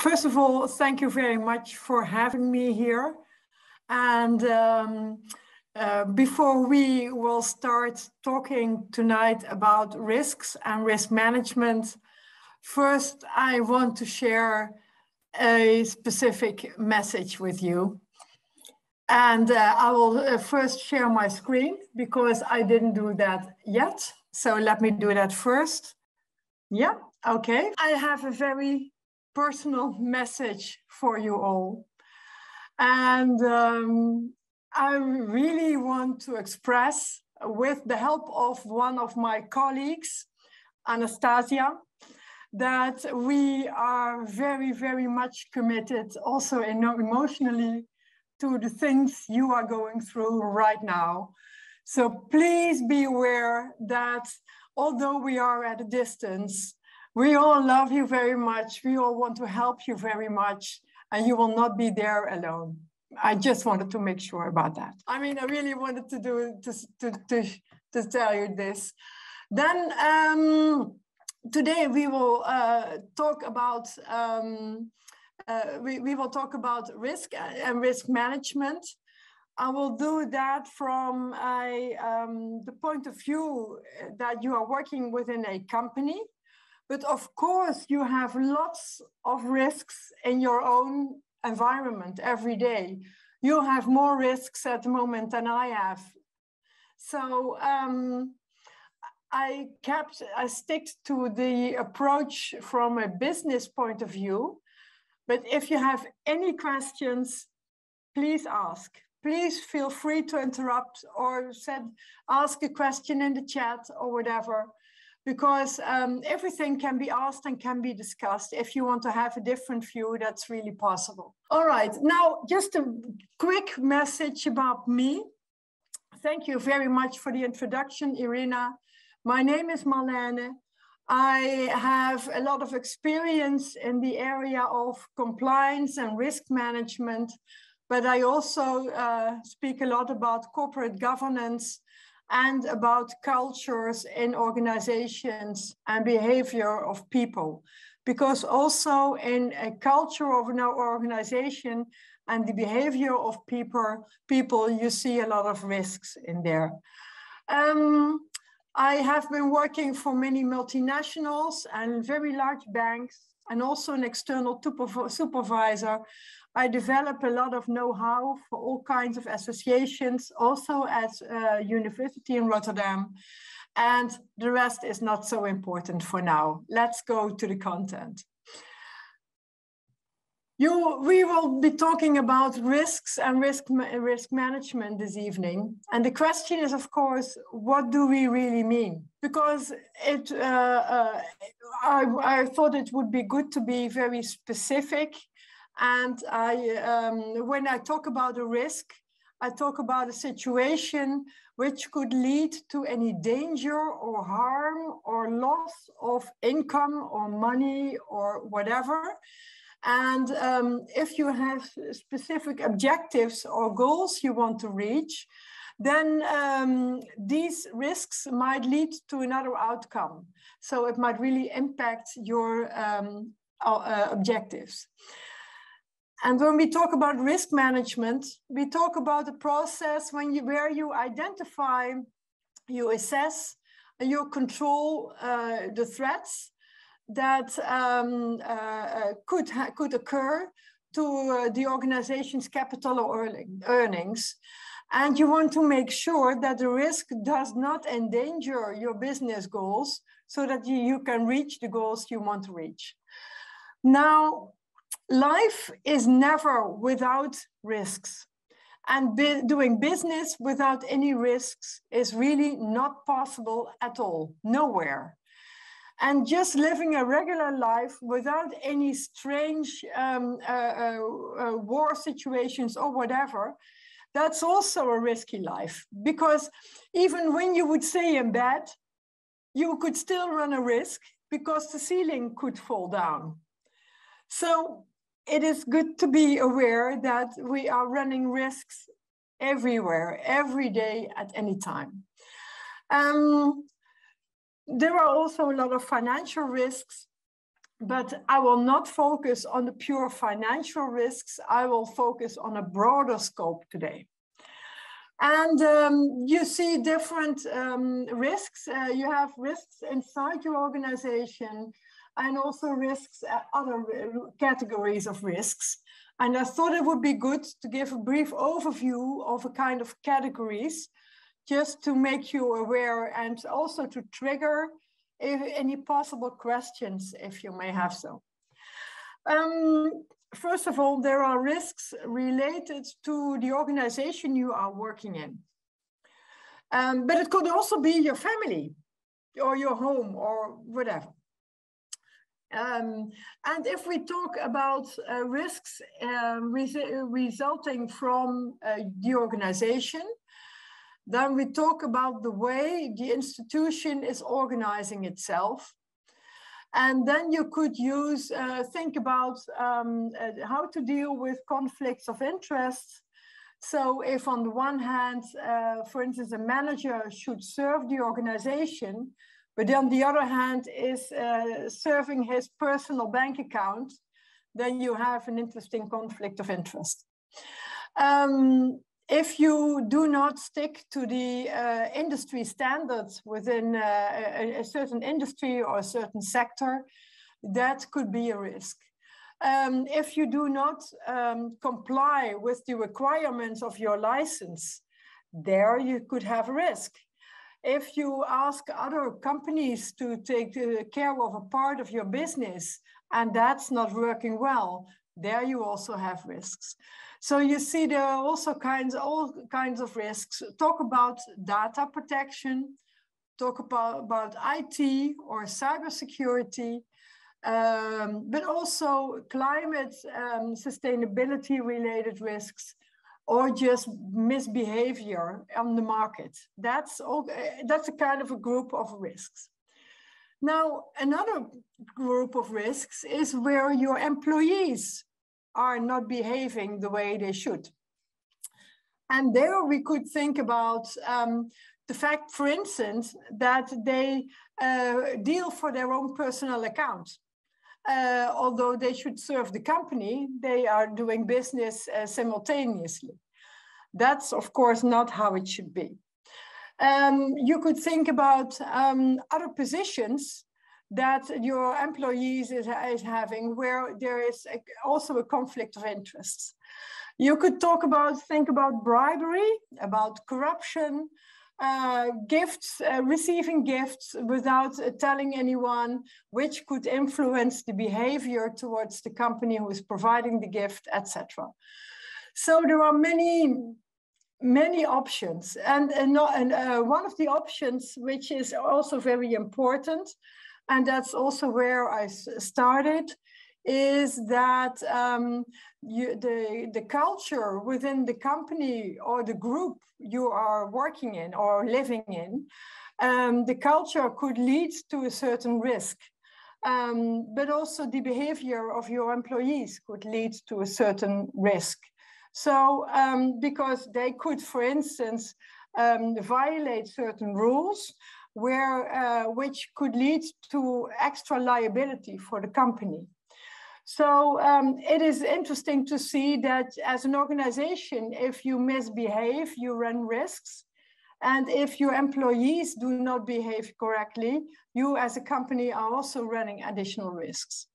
First of all, thank you very much for having me here. And before we will start talking tonight about risks and risk management, first I want to share a specific message with you. And I will first share my screen because I didn't do that yet. So let me do that first. Yeah, okay. I have a very personal message for you all. And I really want to express, with the help of one of my colleagues, Anastasia, that we are very, very much committed, also emotionally, to the things you are going through right now. So please be aware that although we are at a distance, we all love you very much. We all want to help you very much, and you will not be there alone. I just wanted to make sure about that. I mean, I really wanted to do to tell you this. Then today we will talk about we will talk about risk and risk management. I will do that from the point of view that you are working within a company. But of course, you have lots of risks in your own environment every day. You have more risks at the moment than I have. So I stick to the approach from a business point of view. But if you have any questions, please ask. Please feel free to interrupt or ask a question in the chat or whatever, because everything can be asked and can be discussed. If you want to have a different view, that's really possible. All right, now just a quick message about me. Thank you very much for the introduction, Irina. My name is Marlene. I have a lot of experience in the area of compliance and risk management, but I also speak a lot about corporate governance and about cultures in organizations and behavior of people. Because also in a culture of an organization and the behavior of people, you see a lot of risks in there. I have been working for many multinationals and very large banks, and also an external supervisor. I develop a lot of know-how for all kinds of associations, also at University in Rotterdam. And the rest is not so important for now. Let's go to the content. We will be talking about risks and risk management this evening. And the question is, of course, what do we really mean? Because I thought it would be good to be very specific. And when I talk about a risk, I talk about a situation which could lead to any danger or harm or loss of income or money or whatever. And if you have specific objectives or goals you want to reach, then these risks might lead to another outcome. So it might really impact your objectives. And when we talk about risk management, we talk about the process where you identify, you assess, and you control the threats that could occur to the organization's capital or earnings. And you want to make sure that the risk does not endanger your business goals so that you can reach the goals you want to reach. Now, life is never without risks. And doing business without any risks is really not possible at all, nowhere. And just living a regular life without any strange war situations or whatever, that's also a risky life. Because even when you would stay in bed, you could still run a risk because the ceiling could fall down. So it is good to be aware that we are running risks everywhere, every day, at any time. There are also a lot of financial risks But I will not focus on the pure financial risks. I will focus on a broader scope today. And you see different risks. You have risks inside your organization and also risks, other categories of risks. And I thought it would be good to give a brief overview of a kind of categories, just to make you aware and also to trigger any possible questions, if you may have so. First of all, there are risks related to the organization you are working in. But it could also be your family or your home or whatever. And if we talk about risks resulting from the organization, then we talk about the way the institution is organizing itself. And then you could use, think about how to deal with conflicts of interest. So if on the one hand, for instance, a manager should serve the organization, but on the other hand is serving his personal bank account, then you have an interesting conflict of interest. If you do not stick to the industry standards within a certain industry or a certain sector, that could be a risk. If you do not comply with the requirements of your license, there you could have a risk. If you ask other companies to take care of a part of your business and that's not working well, there you also have risks. So you see there are also all kinds of risks. Talk about data protection, talk about IT or cybersecurity, but also climate sustainability related risks, or just misbehavior on the market. That's a kind of a group of risks. Now, another group of risks is where your employees are not behaving the way they should. And there we could think about the fact, for instance, that they deal for their own personal account. Although they should serve the company, they are doing business simultaneously. That's, of course, not how it should be. You could think about other positions that your employees is having where there is also a conflict of interests. You could think about bribery, about corruption, gifts, receiving gifts without telling anyone, which could influence the behavior towards the company who is providing the gift, etc. So there are many options. And one of the options, which is also very important, and that's also where I started, is that the culture within the company or the group you are working in or living in, the culture could lead to a certain risk. But also the behavior of your employees could lead to a certain risk. So because they could, for instance, violate certain rules which could lead to extra liability for the company. So it is interesting to see that as an organization, if you misbehave, you run risks. And if your employees do not behave correctly, you as a company are also running additional risks.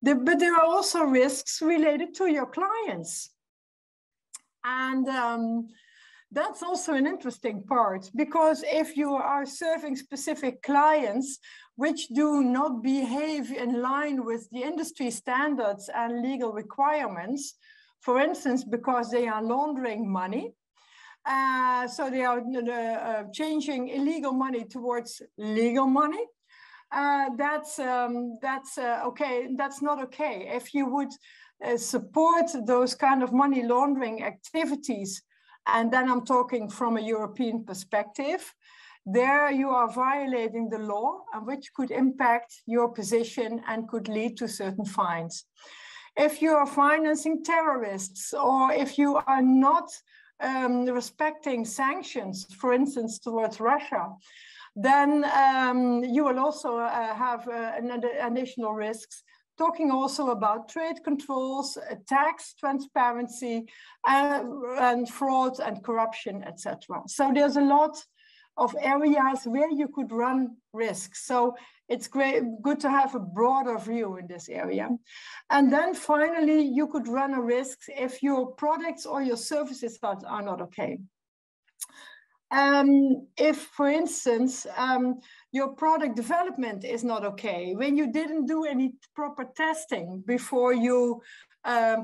But there are also risks related to your clients. And that's also an interesting part, because if you are serving specific clients which do not behave in line with the industry standards and legal requirements, for instance, because they are laundering money, so they are changing illegal money towards legal money, that's okay. That's not okay. If you would support those kind of money laundering activities, and then I'm talking from a European perspective, there you are violating the law, which could impact your position and could lead to certain fines. If you are financing terrorists, or if you are not respecting sanctions, for instance, towards Russia, Then you will also have additional risks, talking also about trade controls, tax transparency, and fraud and corruption, etc. So there's a lot of areas where you could run risks. So it's good to have a broader view in this area. And then finally, you could run a risk if your products or your services are not okay. If, for instance, your product development is not okay, when you didn't do any proper testing before you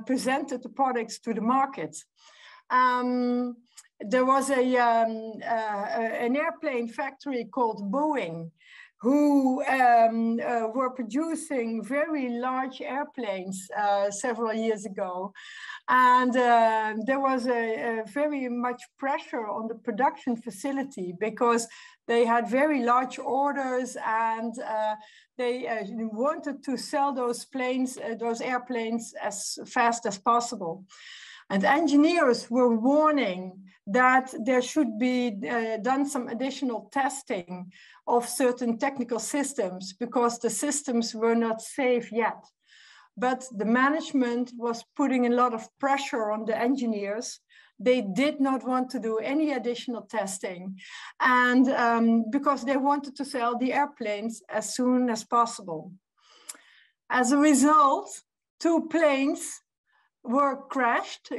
presented the products to the market. There was an airplane factory called Boeing, who were producing very large airplanes several years ago. And there was a very much pressure on the production facility because they had very large orders, and they wanted to sell those airplanes as fast as possible. And engineers were warning that there should be done some additional testing of certain technical systems because the systems were not safe yet. But the management was putting a lot of pressure on the engineers. They did not want to do any additional testing, and because they wanted to sell the airplanes as soon as possible. As a result, 2 planes got crashed,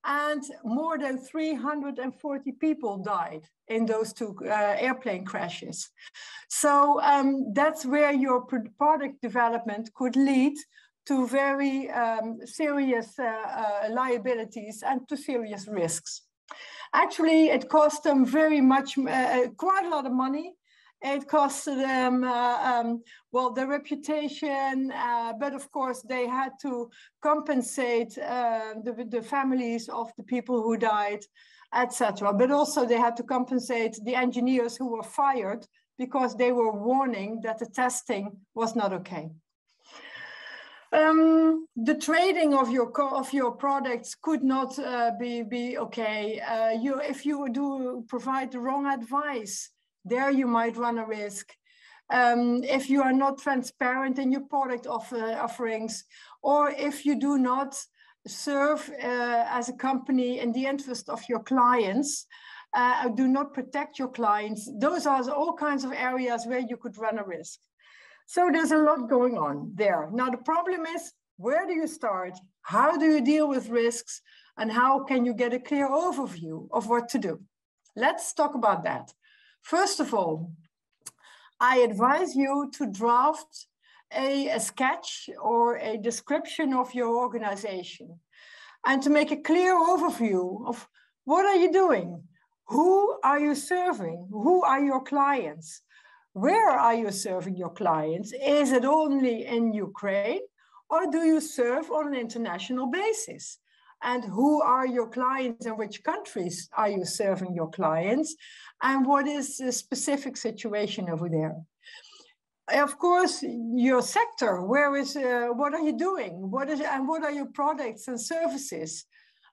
and more than 340 people died in those 2 airplane crashes. So that's where your product development could lead to very serious liabilities and to serious risks. Actually, it cost them very much, quite a lot of money. It cost them, well, their reputation, but of course they had to compensate the families of the people who died, etc. But also they had to compensate the engineers who were fired because they were warning that the testing was not okay. The trading of your products could not be okay. If you do provide the wrong advice, there you might run a risk. If you are not transparent in your product offerings, or if you do not serve as a company in the interest of your clients, do not protect your clients, those are all kinds of areas where you could run a risk. So there's a lot going on there. Now the problem is, where do you start? How do you deal with risks? And how can you get a clear overview of what to do? Let's talk about that. First of all, I advise you to draft a sketch or a description of your organization and to make a clear overview of what are you doing? Who are you serving? Who are your clients? Where are you serving your clients? Is it only in Ukraine, or do you serve on an international basis? And who are your clients and which countries are you serving your clients? And what is the specific situation over there? Of course, your sector, what are you doing? What are your products and services?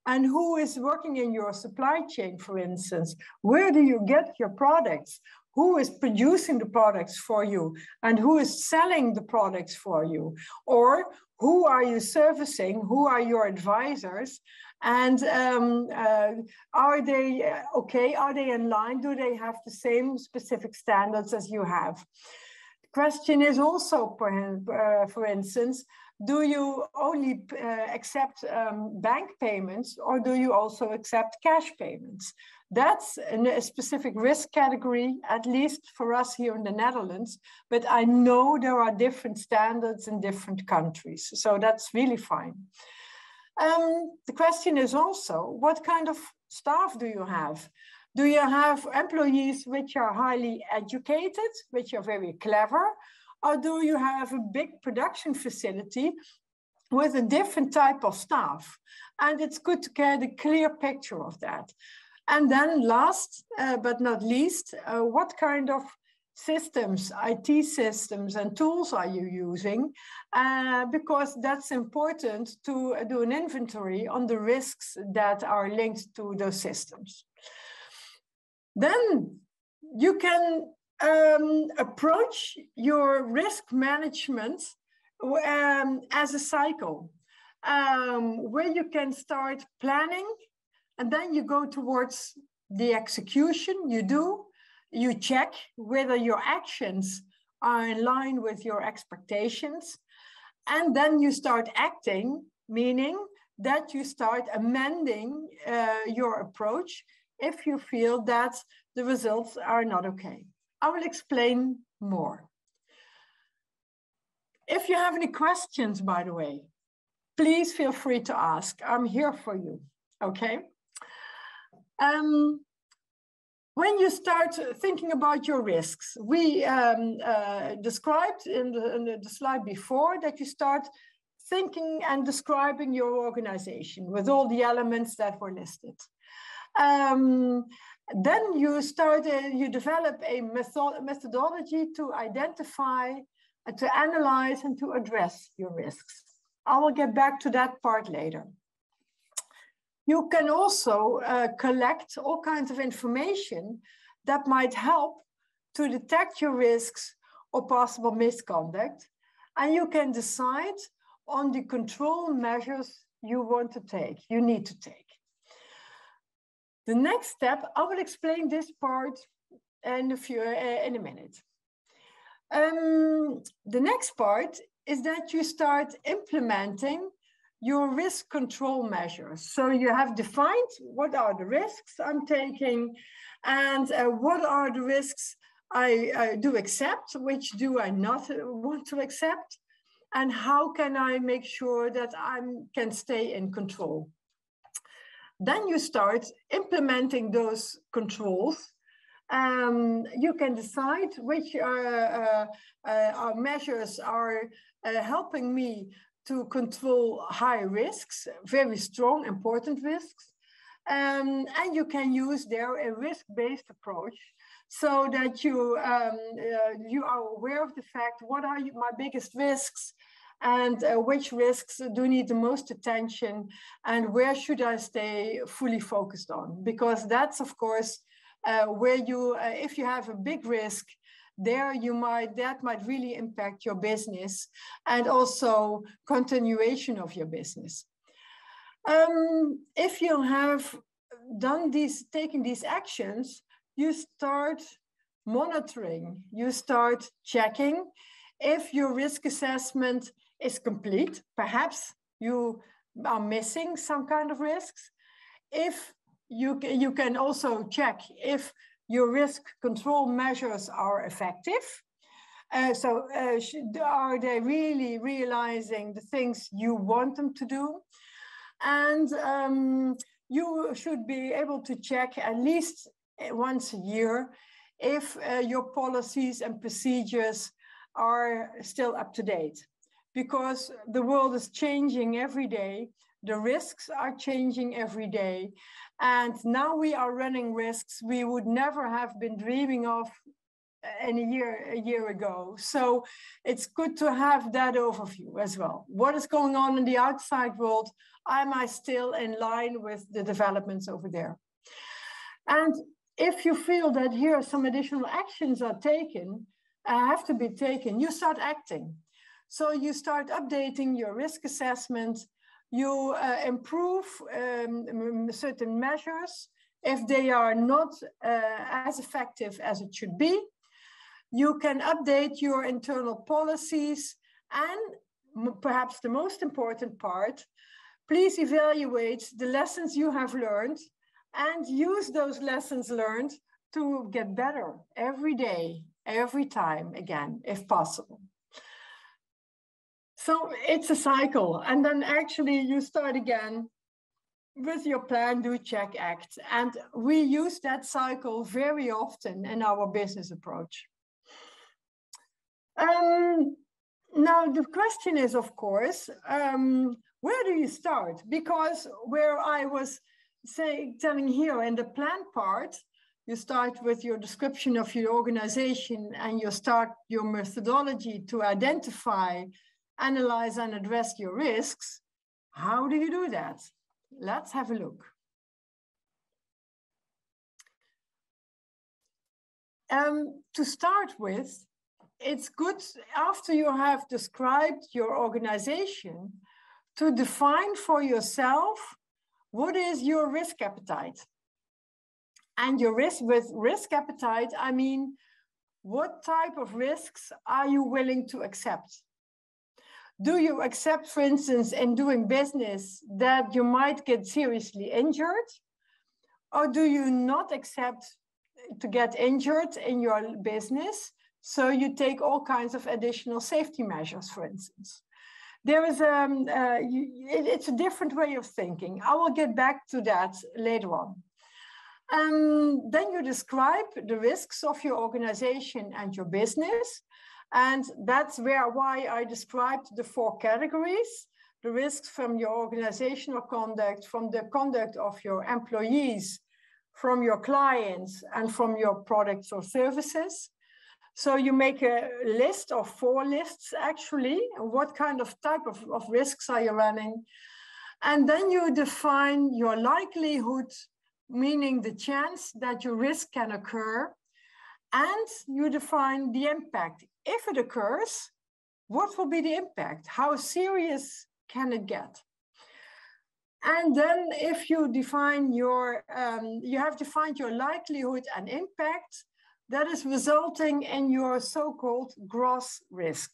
And who is working in your supply chain, for instance? Where do you get your products? Who is producing the products for you? And who is selling the products for you? Or who are you servicing? Who are your advisors? And are they okay? Are they in line? Do they have the same specific standards as you have? The question is also, for instance, do you only accept bank payments, or do you also accept cash payments? That's a specific risk category, at least for us here in the Netherlands, but I know there are different standards in different countries, so that's really fine. The question is also, what kind of staff do you have? Do you have employees which are highly educated, which are very clever, or do you have a big production facility with a different type of staff? And it's good to get a clear picture of that. And then last but not least, what kind of systems, IT systems and tools are you using? Because that's important to do an inventory on the risks that are linked to those systems. Then You can approach your risk management as a cycle, where you can start planning, and then you go towards the execution. You check whether your actions are in line with your expectations, and then you start acting, meaning that you start amending your approach if you feel that the results are not okay. I will explain more. If you have any questions, by the way, please feel free to ask. I'm here for you, okay? When you start thinking about your risks, we described in the slide before that you start thinking and describing your organization with all the elements that were listed. Then you develop a methodology to identify, to analyze, and to address your risks. I will get back to that part later. You can also collect all kinds of information that might help to detect your risks or possible misconduct, and you can decide on the control measures you need to take. The next step, I will explain this part in a minute. The next part is that you start implementing your risk control measures. So you have defined what are the risks I'm taking, and what are the risks I do accept, which do I not want to accept, and how can I make sure that I can stay in control. Then you start implementing those controls. You can decide which measures are helping me to control high risks, very strong, important risks. And you can use there a risk-based approach so that you are aware of the fact, what are my biggest risks, and which risks do need the most attention, and where should I stay fully focused on? Because that's, of course, where if you have a big risk, that might really impact your business and also continuation of your business. If you have taken these actions, you start monitoring, you start checking if your risk assessment is complete. Perhaps you are missing some kind of risks. If you can also check if your risk control measures are effective. Are they really realizing the things you want them to do? And you should be able to check at least once a year if your policies and procedures are still up to date, because the world is changing every day. The risks are changing every day. And now we are running risks we would never have been dreaming of a year ago. So it's good to have that overview as well. What is going on in the outside world? Am I still in line with the developments over there? And if you feel that here some additional actions are have to be taken, you start acting. So you start updating your risk assessment. You improve certain measures if they are not as effective as it should be. You can update your internal policies, and perhaps the most important part, please evaluate the lessons you have learned and use those lessons learned to get better every day, every time again, if possible. So it's a cycle, and then actually you start again with your plan, do, check, act. And we use that cycle very often in our business approach. Now the question is, of course, where do you start? Because where I was telling here in the plan part, you start with your description of your organization and you start your methodology to identify, analyze, and address your risks. How do you do that? Let's have a look. To start with, it's good after you have described your organization to define for yourself what is your risk appetite. And your with risk appetite, I mean, what type of risks are you willing to accept? Do you accept, for instance, in doing business that you might get seriously injured? Or do you not accept to get injured in your business? So you take all kinds of additional safety measures, for instance. There is it's a different way of thinking. I will get back to that later on. Then you describe the risks of your organization and your business. And that's why I described the 4 categories: the risks from your organizational conduct, from the conduct of your employees, from your clients, and from your products or services. So you make a list of 4 lists, actually. What kind of type of risks are you running? And then you define your likelihood, meaning the chance that your risk can occur. And you define the impact. If it occurs, what will be the impact? How serious can it get? And then if you define your, you have defined your likelihood and impact, that is resulting in your so-called gross risk.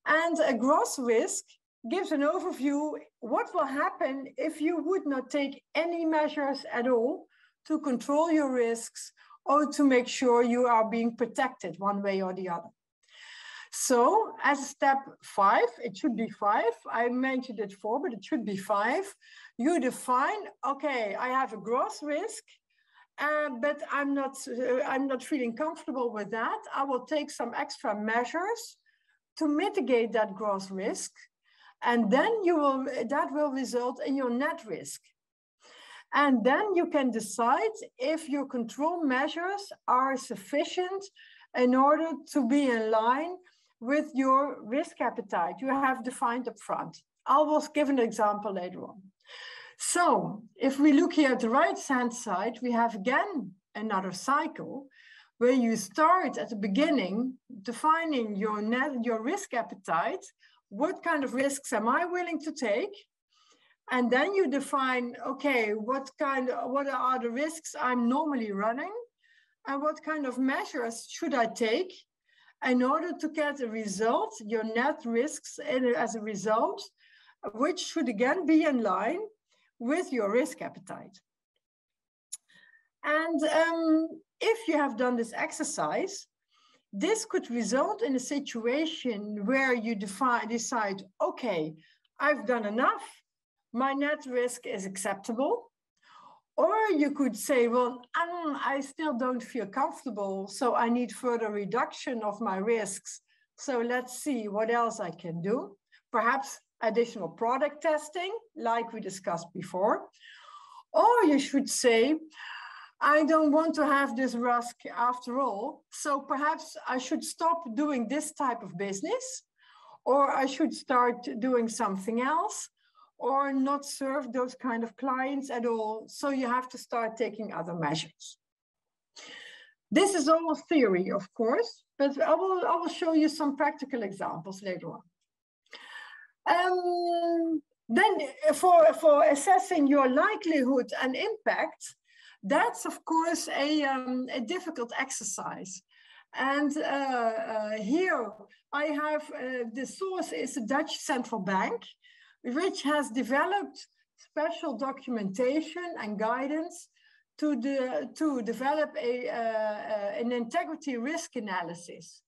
And a gross risk gives an overview what will happen if you would not take any measures at all to control your risks or to make sure you are being protected one way or the other. So as step 5, it should be 5. I mentioned it 4, but it should be 5. You define, okay, I have a gross risk, but I'm not feeling comfortable with that. I will take some extra measures to mitigate that gross risk. And then that will result in your net risk. And then you can decide if your control measures are sufficient in order to be in line with your risk appetite you have defined up front. I will give an example later on. So if we look here at the right-hand side, we have again another cycle where you start at the beginning defining your risk appetite. What kind of risks am I willing to take? And then you define, okay, what are the risks I'm normally running? And what kind of measures should I take in order to get a result, your net risks as a result, which should again be in line with your risk appetite. And if you have done this exercise, this could result in a situation where you decide, okay, I've done enough, my net risk is acceptable. Or you could say, well, I still don't feel comfortable, so I need further reduction of my risks. So let's see what else I can do. Perhaps additional product testing, like we discussed before. Or you should say, I don't want to have this risk after all, so perhaps I should stop doing this type of business, or I should start doing something else, or not serve those kind of clients at all. So you have to start taking other measures. This is all theory, of course, but I will show you some practical examples later on. Then for assessing your likelihood and impact, that's of course a difficult exercise. And here I have, the source is the Dutch Central Bank, which has developed special documentation and guidance to develop an integrity risk analysis.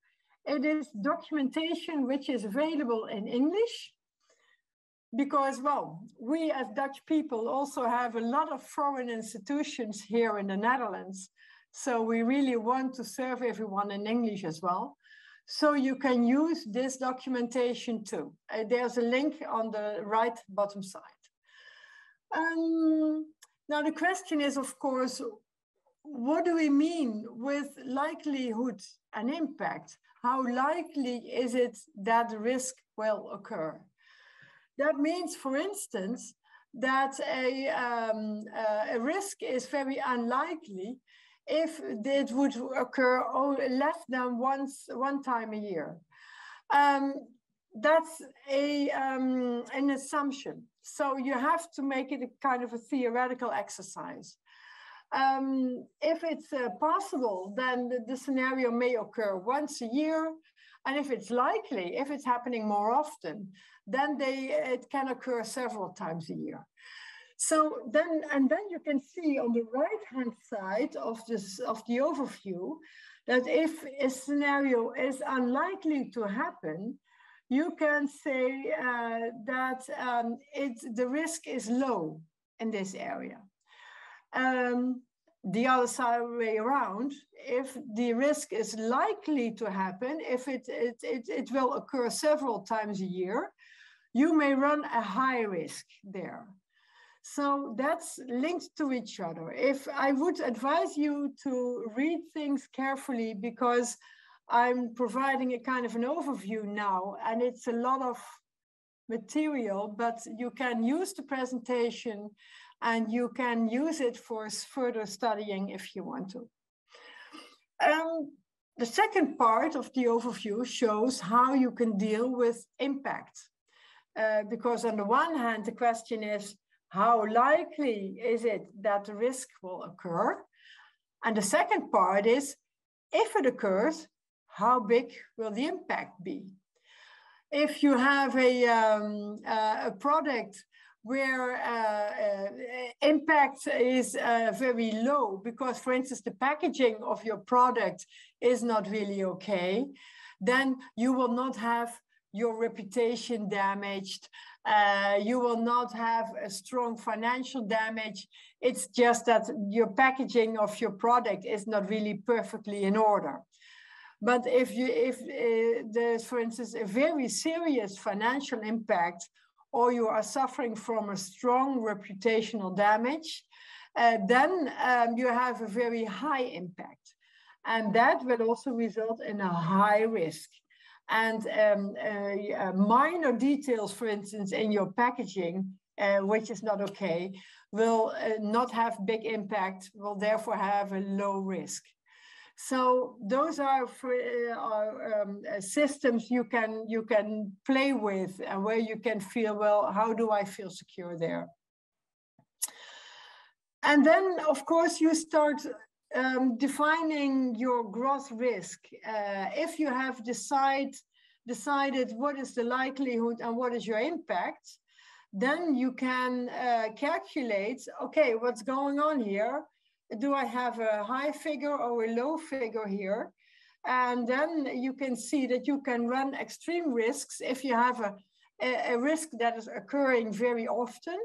It is documentation which is available in English because, well, we as Dutch people also have a lot of foreign institutions here in the Netherlands. So we really want to serve everyone in English as well. So you can use this documentation too. There's a link on the right bottom side. Now the question is, of course, what do we mean with likelihood and impact? How likely is it that the risk will occur? That means, for instance, that a risk is very unlikely if it would occur less than one time a year. That's an assumption. So you have to make it a kind of a theoretical exercise. If it's possible, then the scenario may occur once a year. And if it's likely, if it's happening more often, then it can occur several times a year. So then you can see on the right-hand side of the overview that if a scenario is unlikely to happen, you can say that the risk is low in this area. The other way around, if the risk is likely to happen, if it will occur several times a year, you may run a high risk there. So that's linked to each other. If I would advise you to read things carefully, because I'm providing a kind of an overview now, and it's a lot of material, but you can use the presentation and you can use it for further studying if you want to. The second part of the overview shows how you can deal with impact. Because on the one hand, the question is, how likely is it that the risk will occur? And the second part is, if it occurs, how big will the impact be? If you have a product where impact is very low, because, for instance, the packaging of your product is not really okay, then you will not have your reputation damaged. You will not have a strong financial damage. It's just that your packaging of your product is not really perfectly in order. But if there's, for instance, a very serious financial impact, or you are suffering from a strong reputational damage, then you have a very high impact. And that will also result in a high risk. And minor details, for instance, in your packaging, which is not okay, will not have big impact, will therefore have a low risk. So those are systems you can play with, and where you can feel, well, how do I feel secure there? And then, of course, you start defining your gross risk. If you have decided what is the likelihood and what is your impact, then you can calculate, okay, what's going on here? Do I have a high figure or a low figure here? And then you can see that you can run extreme risks. If you have a risk that is occurring very often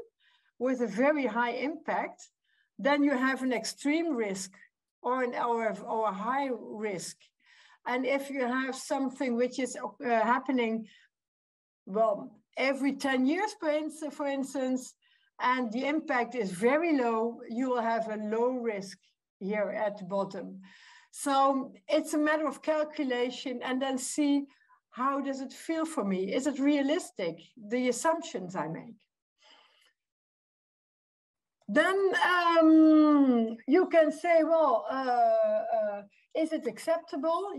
with a very high impact, then you have an extreme risk or a high risk. And if you have something which is happening, well, every 10 years, for instance, and the impact is very low, you will have a low risk here at the bottom. So it's a matter of calculation, and then see, how does it feel for me? Is it realistic, the assumptions I make? Then you can say, well, is it acceptable?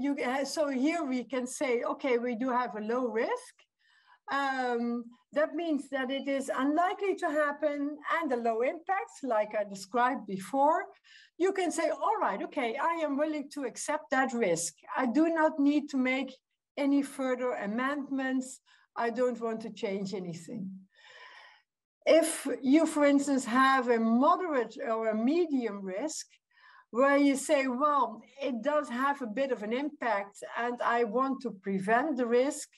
So here we can say, okay, we do have a low risk. That means that it is unlikely to happen and a low impact, like I described before. You can say, all right, okay, I am willing to accept that risk. I do not need to make any further amendments. I don't want to change anything. If you, for instance, have a moderate or a medium risk, where you say, well, it does have a bit of an impact and I want to prevent the risk,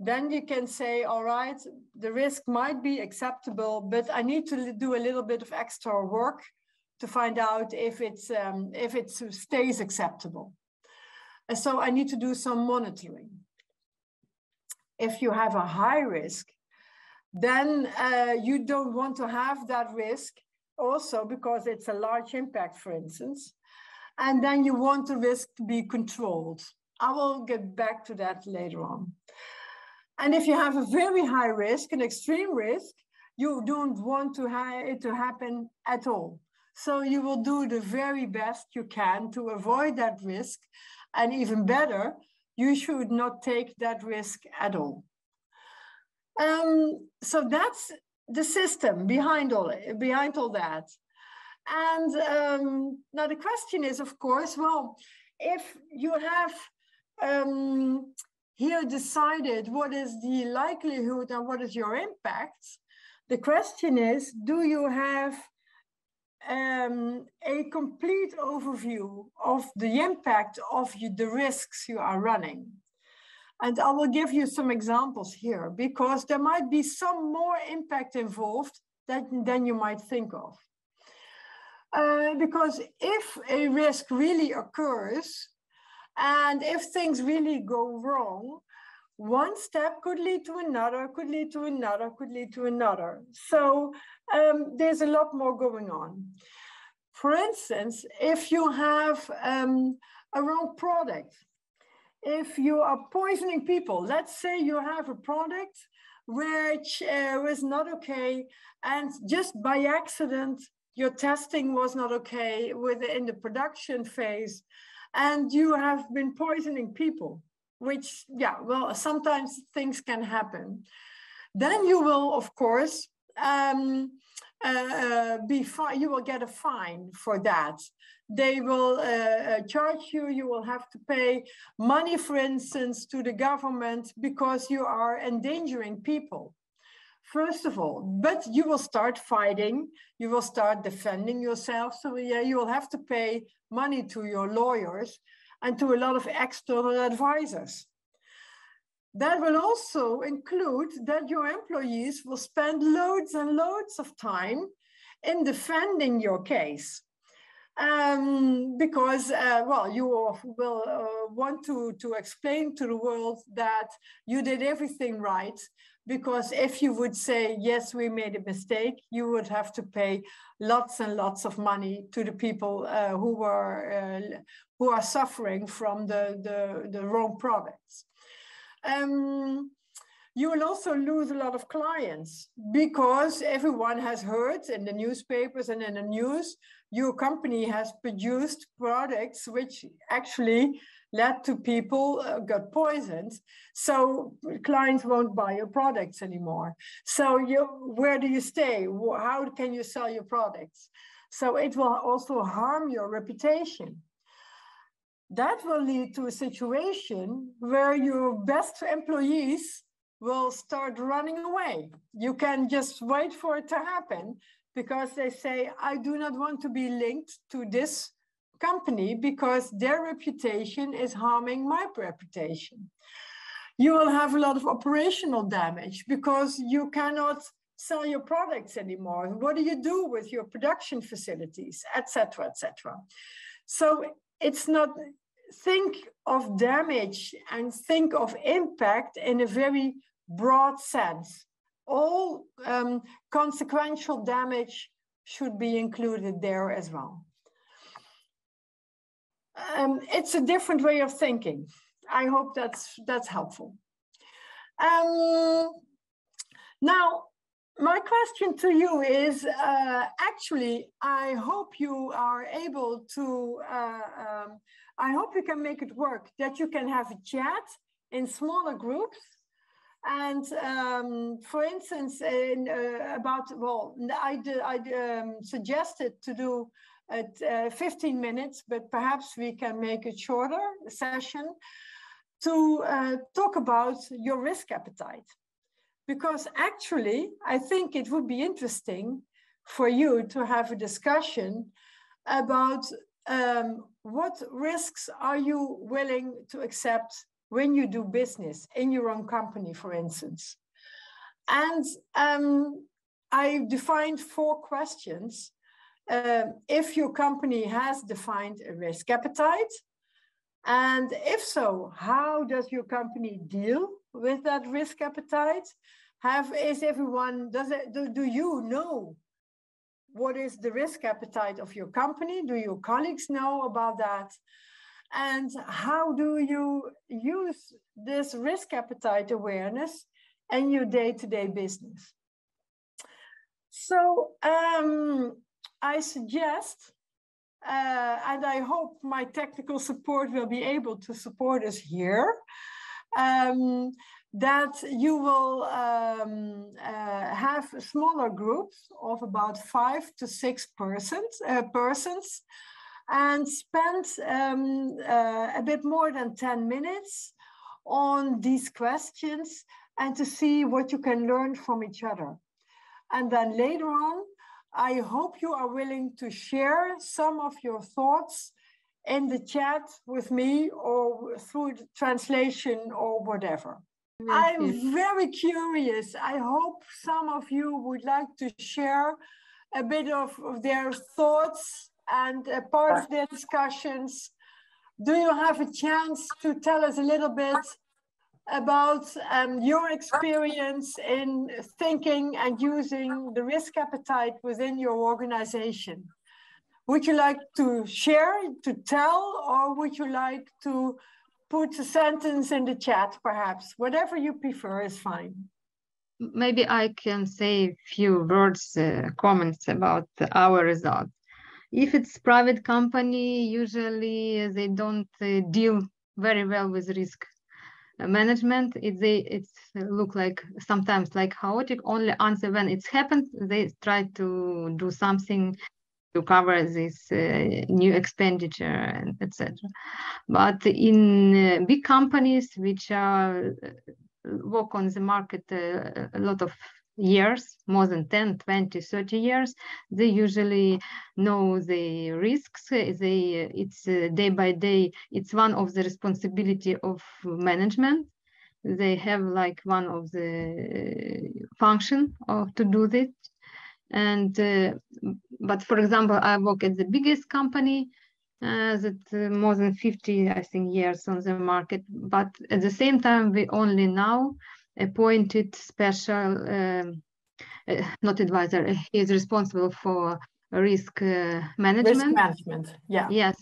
then you can say, all right, the risk might be acceptable, but I need to do a little bit of extra work to find out if it stays acceptable. And so I need to do some monitoring. If you have a high risk, then you don't want to have that risk also because it's a large impact, for instance. And then you want the risk to be controlled. I will get back to that later on. And if you have a very high risk, an extreme risk, you don't want it to happen at all. So you will do the very best you can to avoid that risk. And even better, you should not take that risk at all. So that's the system behind all that. And now the question is, of course, well, if you have here decided what is the likelihood and what is your impact, the question is, do you have a complete overview of the impact of the risks you are running? And I will give you some examples here, because there might be some more impact involved than you might think of. Because if a risk really occurs, and if things really go wrong, one step could lead to another, could lead to another, could lead to another. So there's a lot more going on. For instance, if you have a wrong product, if you are poisoning people, let's say you have a product which is not okay, and just by accident, your testing was not okay in the production phase, and you have been poisoning people, which, yeah, well, sometimes things can happen. Then you will, of course, you will get a fine for that. They will charge you, you will have to pay money, for instance, to the government because you are endangering people. First of all, but you will start fighting, you will start defending yourself. So yeah, you will have to pay money to your lawyers and to a lot of external advisors. That will also include that your employees will spend loads and loads of time in defending your case. Because, well, you will want to explain to the world that you did everything right. Because if you would say, yes, we made a mistake, you would have to pay lots and lots of money to the people who are suffering from the wrong products. You will also lose a lot of clients because everyone has heard in the newspapers and in the news, your company has produced products which actually led to people got poisoned. So clients won't buy your products anymore. So where do you stay? How can you sell your products? So it will also harm your reputation. That will lead to a situation where your best employees will start running away. You can just wait for it to happen because they say, I do not want to be linked to this company because their reputation is harming my reputation. You will have a lot of operational damage because you cannot sell your products anymore. What do you do with your production facilities, etc., etc.? So it's not, think of damage and think of impact in a very broad sense. All consequential damage should be included there as well. It's a different way of thinking. I hope that's helpful. Now, my question to you is, actually, I hope you are able to, I hope you can make it work, that you can have a chat in smaller groups. And for instance, I suggested to do at 15 minutes, but perhaps we can make a shorter session to talk about your risk appetite. Because actually, I think it would be interesting for you to have a discussion about what risks are you willing to accept when you do business in your own company, for instance. And I defined 4 questions. If your company has defined a risk appetite, and if so, how does your company deal with that risk appetite? Do you know what is the risk appetite of your company? Do your colleagues know about that? And how do you use this risk appetite awareness in your day-to-day business? So I suggest, and I hope my technical support will be able to support us here, that you will have smaller groups of about 5 to 6 persons, and spend a bit more than 10 minutes on these questions and to see what you can learn from each other. And then later on, I hope you are willing to share some of your thoughts in the chat with me or through the translation or whatever. I'm very curious. I hope some of you would like to share a bit of their thoughts and part of their discussions. Do you have a chance to tell us a little bit about your experience in thinking and using the risk appetite within your organization? Would you like to share, to tell, or would you like to put a sentence in the chat, perhaps? Whatever you prefer is fine. Maybe I can say a few words, comments about our results. If it's private company, usually they don't deal very well with risk management. It's look like sometimes like chaotic. Only answer when it's happened. They try to do something to cover this new expenditure and etc. But in big companies which are work on the market a lot of years, more than 10, 20, 30 years, they usually know the risks. It's day by day, it's one of the responsibility of management. They have like one of the function to do this. And but for example, I work at the biggest company that more than 50, I think, years on the market. But at the same time, we only now appointed special, not advisor, he is responsible for risk management. Risk management, yeah. Yes,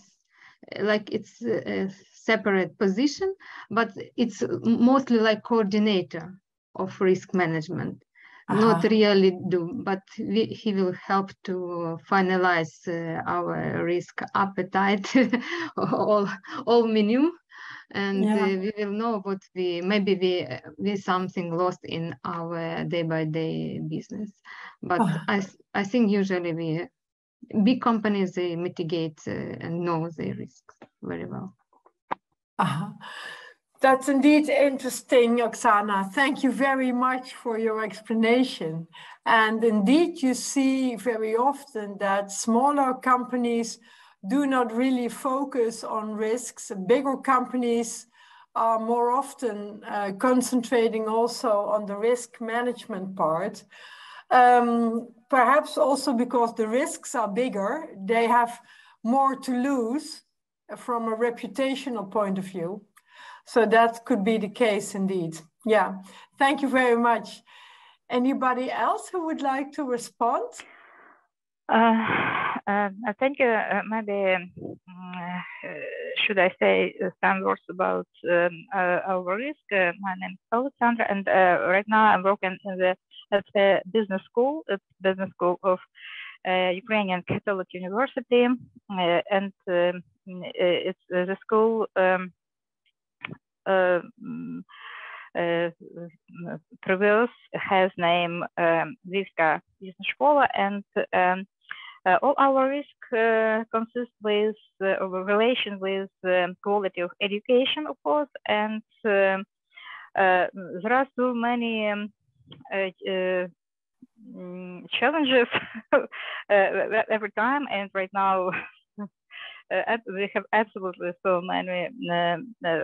like it's a separate position, but it's mostly like coordinator of risk management. Not really do, but he will help to finalize our risk appetite, all menu, and we will know what maybe we something lost in our day-by-day business. But I think usually big companies, they mitigate and know the risks very well. That's indeed interesting, Oksana. Thank you very much for your explanation. And indeed, you see very often that smaller companies do not really focus on risks. Bigger companies are more often concentrating also on the risk management part. Perhaps also because the risks are bigger, they have more to lose from a reputational point of view. So that could be the case indeed. Yeah, thank you very much. Anybody else who would like to respond? Thank you. Maybe should I say some words about our risk? My name is Alexandra, and right now I'm working at a business school. It's business school of Ukrainian Catholic University, and it's the school previous has name Lviivska Business School, and all our risk consists with relation with quality of education, of course, and there are so many challenges every time, and right now we have absolutely so many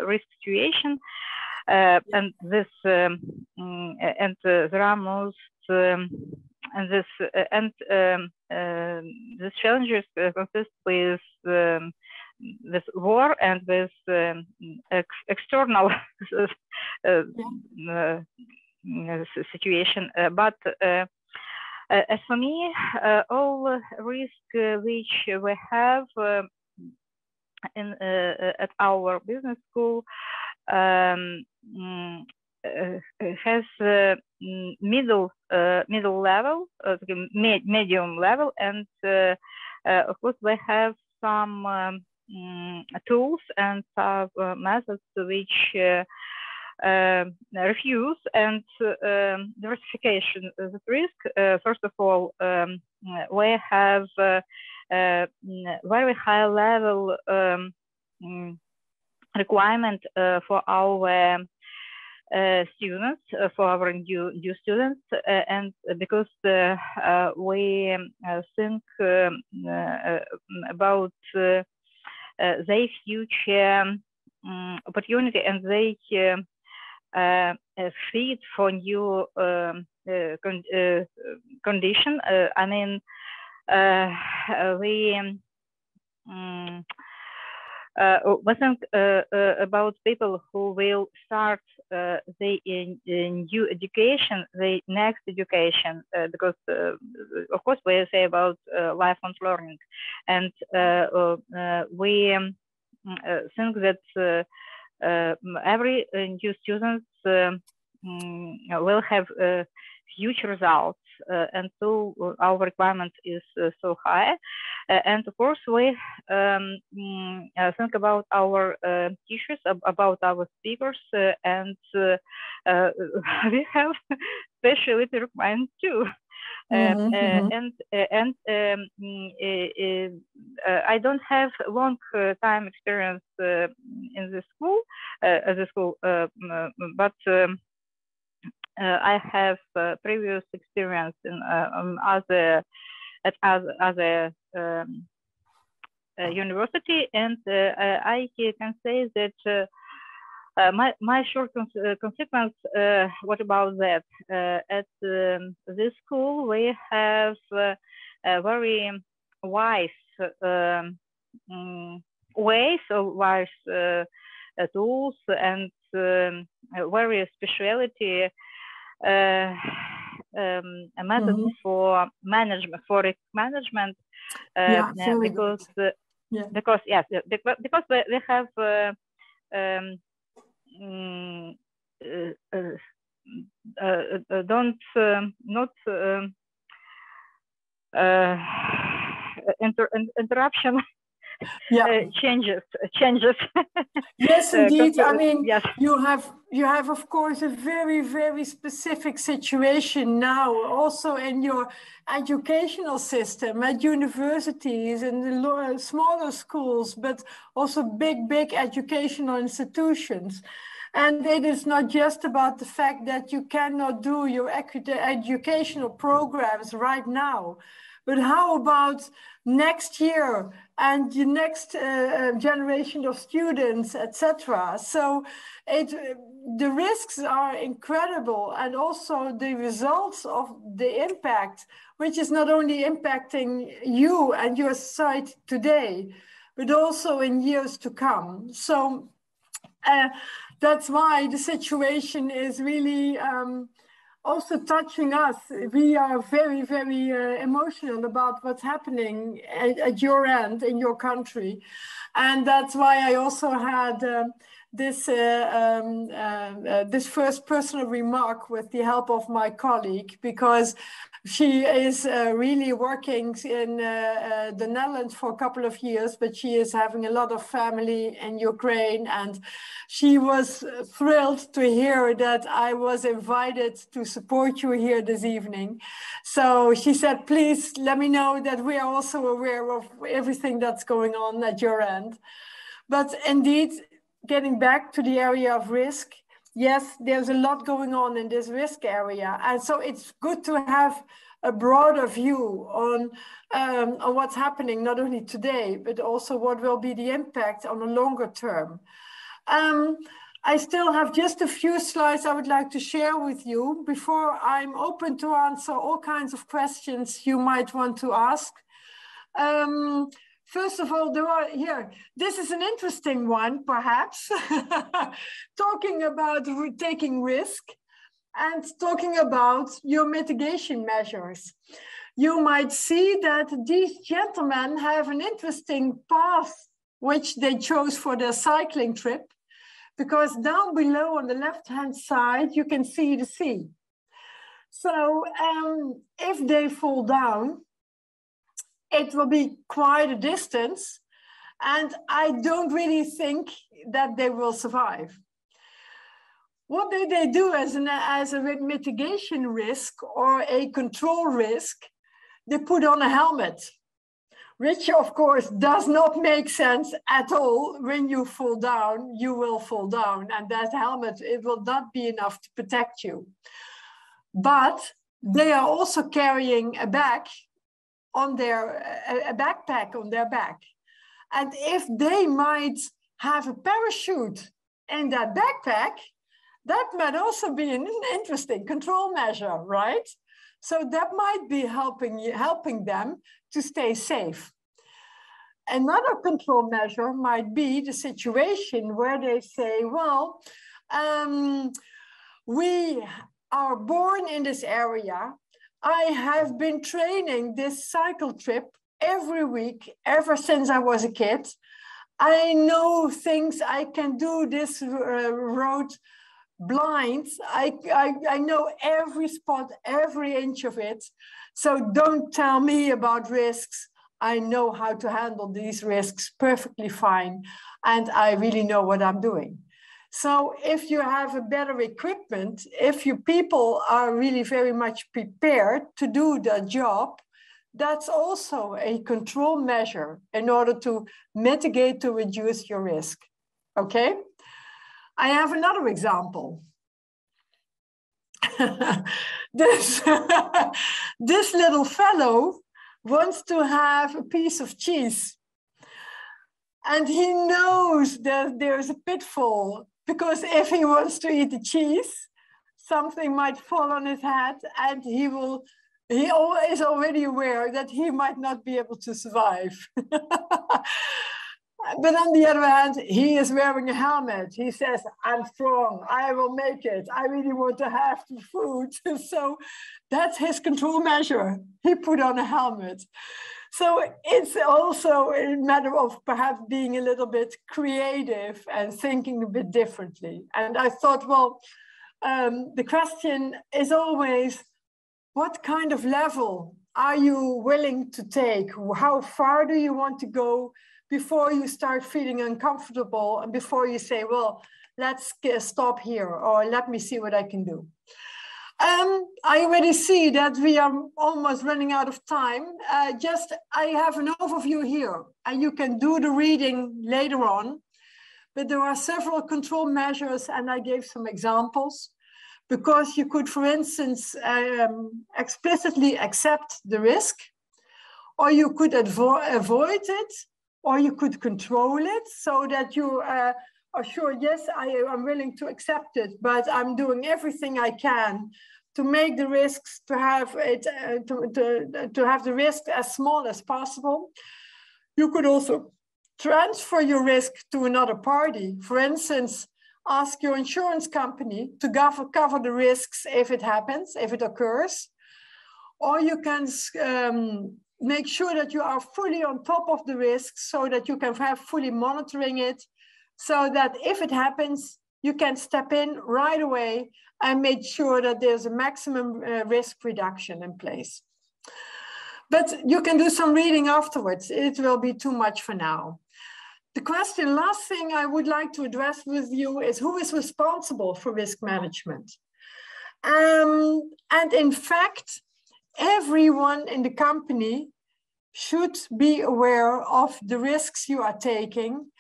risk situation, and this and there are most and this these challenges consist with war and with external situation, but as for me, all risk which we have at our business school has middle middle level, medium level, and of course we have some tools and some methods which refuse and diversification of the risk. First of all, we have very high level requirement for our students, for our new students, and because we think about their future opportunity, and they fit for new condition. I mean, we think about people who will start the new education, the next education, because of course we say about lifelong learning, and we think that every new student will have huge results, and so our requirement is so high. And of course we think about our teachers, about our speakers, and we have specialty requirements too. And I don't have long time experience in the school, but I have previous experience in other university, and I can say that my short consequence. What about that? At this school, we have very wise ways, or wise tools, and very specialty methods for management, for risk management. Because we have interruption. Changes. Yes, indeed. I mean, yes. you have of course a very, very specific situation now, also in your educational system at universities and the smaller schools, but also big educational institutions. And it is not just about the fact that you cannot do your educational programs right now, but how about next year and the next generation of students, etc. So the risks are incredible, and also the results of the impact, which is not only impacting you and your society today, but also in years to come. So that's why the situation is really also touching us. We are very, very emotional about what's happening at your end in your country. And that's why I also had this first personal remark with the help of my colleague, because she is really working in the Netherlands for a couple of years, but she is having a lot of family in Ukraine, and she was thrilled to hear that I was invited to support you here this evening. So she said, please let me know that we are also aware of everything that's going on at your end. But indeed, getting back to the area of risk, yes, there's a lot going on in this risk area. And so it's good to have a broader view on what's happening, not only today, but also what will be the impact on a longer term. I still have just a few slides I would like to share with you before I'm open to answer all kinds of questions you might want to ask. First of all, this is an interesting one, perhaps, talking about taking risk and talking about your mitigation measures. You might see that these gentlemen have an interesting path which they chose for their cycling trip, because down below on the left-hand side, you can see the sea. So if they fall down, it will be quite a distance, and I don't really think that they will survive. What do they do as a mitigation risk or a control risk? They put on a helmet, which of course does not make sense at all. When you fall down, you will fall down, and that helmet, it will not be enough to protect you. But they are also carrying a backpack on their back. And if they might have a parachute in that backpack, that might also be an interesting control measure, right? So that might be helping them to stay safe. Another control measure might be the situation where they say, well, we are born in this area. I have been training this cycle trip every week, ever since I was a kid. I know things, I can do this road blind. I know every spot, every inch of it. So don't tell me about risks. I know how to handle these risks perfectly fine. And I really know what I'm doing. So if you have a better equipment, if your people are really very much prepared to do the job, that's also a control measure in order to mitigate, to reduce your risk. Okay? I have another example. This little fellow wants to have a piece of cheese. And he knows that there's a pitfall, because if he wants to eat the cheese, something might fall on his head, and he is already aware that he might not be able to survive. But on the other hand, he is wearing a helmet. He says, I'm strong, I will make it. I really want to have the food. So that's his control measure. He put on a helmet. So it's also a matter of perhaps being a little bit creative and thinking a bit differently. And I thought, well, the question is always, what kind of level are you willing to take? How far do you want to go before you start feeling uncomfortable and before you say, well, let's stop here, or let me see what I can do. I already see that we are almost running out of time. I have an overview here, and you can do the reading later on, but there are several control measures, and I gave some examples, because you could, for instance, explicitly accept the risk, or you could avoid it, or you could control it so that you are sure, yes, I am willing to accept it, but I'm doing everything I can to make the risks, to have it, to have the risk as small as possible. You could also transfer your risk to another party. For instance, ask your insurance company to cover the risks if it happens, if it occurs. Or you can make sure that you are fully on top of the risks so that you can have fully monitoring it, so that if it happens, you can step in right away and make sure that there's a maximum risk reduction in place. But you can do some reading afterwards. It will be too much for now. The question, last thing I would like to address with you is, who is responsible for risk management? And in fact, everyone in the company should be aware of the risks you are taking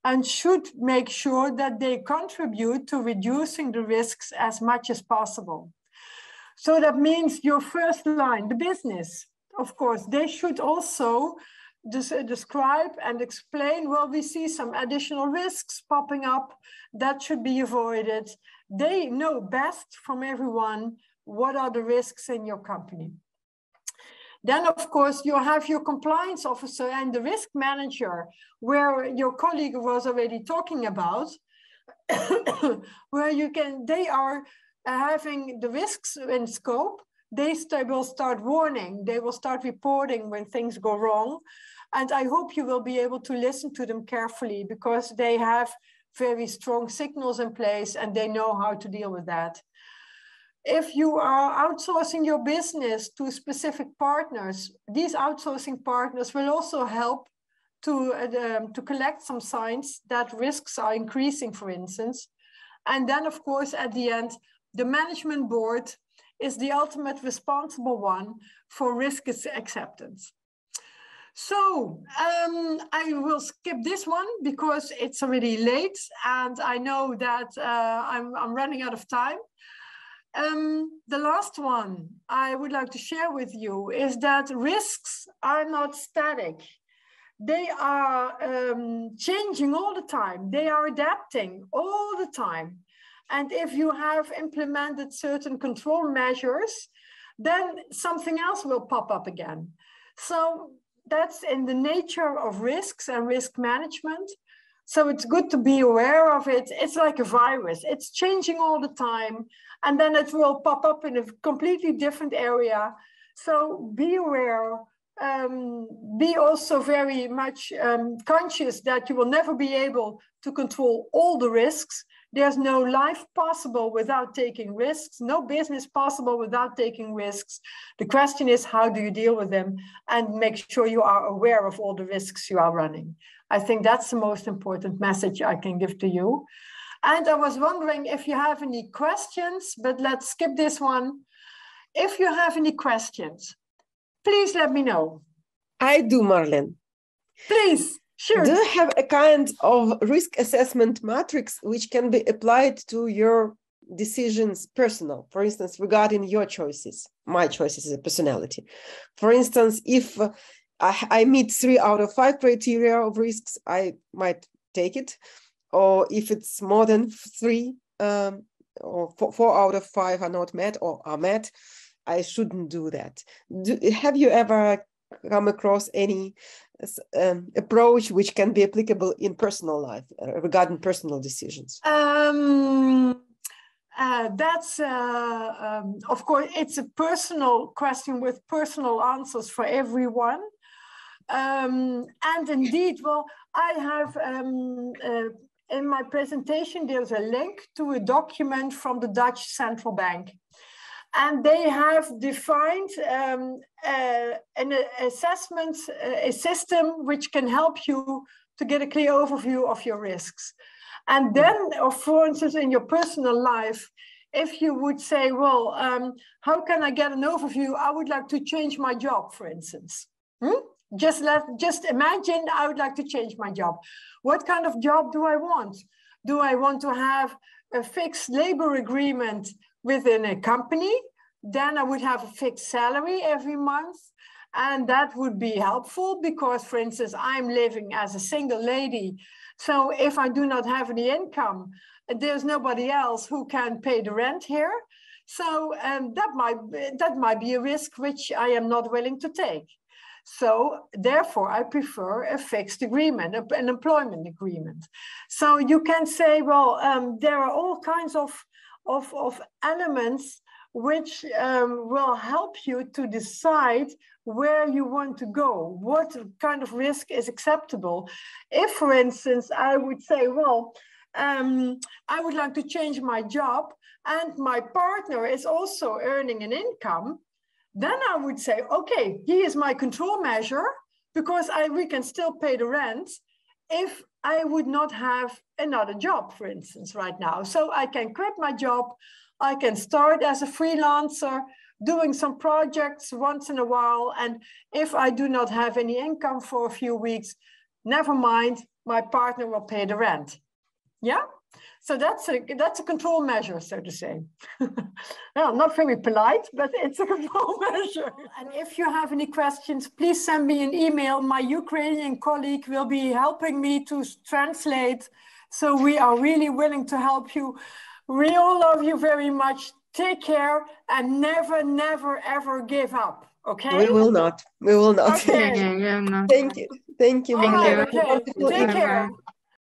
and should make sure that they contribute to reducing the risks as much as possible. So that means your first line, the business, of course, they should also describe and explain, well, we see some additional risks popping up that should be avoided. They know best from everyone what are the risks in your company. Then, of course, you have your compliance officer and the risk manager, where your colleague was already talking about, where they are having the risks in scope. They will start warning, they will start reporting when things go wrong. And I hope you will be able to listen to them carefully, because they have very strong signals in place and they know how to deal with that. if you are outsourcing your business to specific partners, these outsourcing partners will also help to collect some signs that risks are increasing, for instance. And then, of course, at the end, the management board is the ultimate responsible one for risk acceptance. So I will skip this one because it's already late and I know that I'm running out of time. The last one I would like to share with you is that risks are not static. They are changing all the time. They are adapting all the time. And if you have implemented certain control measures, then something else will pop up again. So that's in the nature of risks and risk management. So it's good to be aware of it. It's like a virus. It's changing all the time. And then it will pop up in a completely different area. So be aware. Be also very much conscious that you will never be able to control all the risks. There's no life possible without taking risks, no business possible without taking risks. The question is, how do you deal with them and make sure you are aware of all the risks you are running? I think that's the most important message I can give to you. And I was wondering if you have any questions, but let's skip this one. If you have any questions, please let me know. I do, Marlen. Please, sure. Do you have a kind of risk assessment matrix which can be applied to your decisions personal, for instance, regarding your choices, my choices as a personality? For instance, if I meet 3 out of 5 criteria of risks, I might take it. Or if it's more than 3 or 4 out of 5 are not met or are met, I shouldn't do that. Have you ever come across any approach which can be applicable in personal life regarding personal decisions? That's, of course, it's a personal question with personal answers for everyone. And indeed, well, I have, in my presentation, there's a link to a document from the Dutch Central Bank. And they have defined an assessment, a system which can help you to get a clear overview of your risks. And then, for instance, in your personal life, if you would say, well, how can I get an overview? I would like to change my job, for instance. Just imagine I would like to change my job. What kind of job do I want? Do I want to have a fixed labor agreement within a company? Then I would have a fixed salary every month. And that would be helpful because, for instance, I'm living as a single lady. So if I do not have any income, there's nobody else who can pay the rent here. So that might be a risk which I am not willing to take. So therefore, I prefer a fixed agreement, an employment agreement. So you can say, well, there are all kinds of elements which will help you to decide where you want to go, what kind of risk is acceptable. If, for instance, I would say, well, I would like to change my job and my partner is also earning an income, then I would say, okay, here is my control measure because we can still pay the rent if I would not have another job, for instance, right now. So I can quit my job. I can start as a freelancer, doing some projects once in a while. And if I do not have any income for a few weeks, never mind, my partner will pay the rent. Yeah? So that's a control measure, so to say. Well, not very polite, but it's a control measure. And if you have any questions, please send me an email. My Ukrainian colleague will be helping me to translate. So we are really willing to help you. We all love you very much. Take care and never, never, ever give up. Okay? We will not. We will not. Okay. Yeah, Thank you. Thank you. All right, okay. Take care.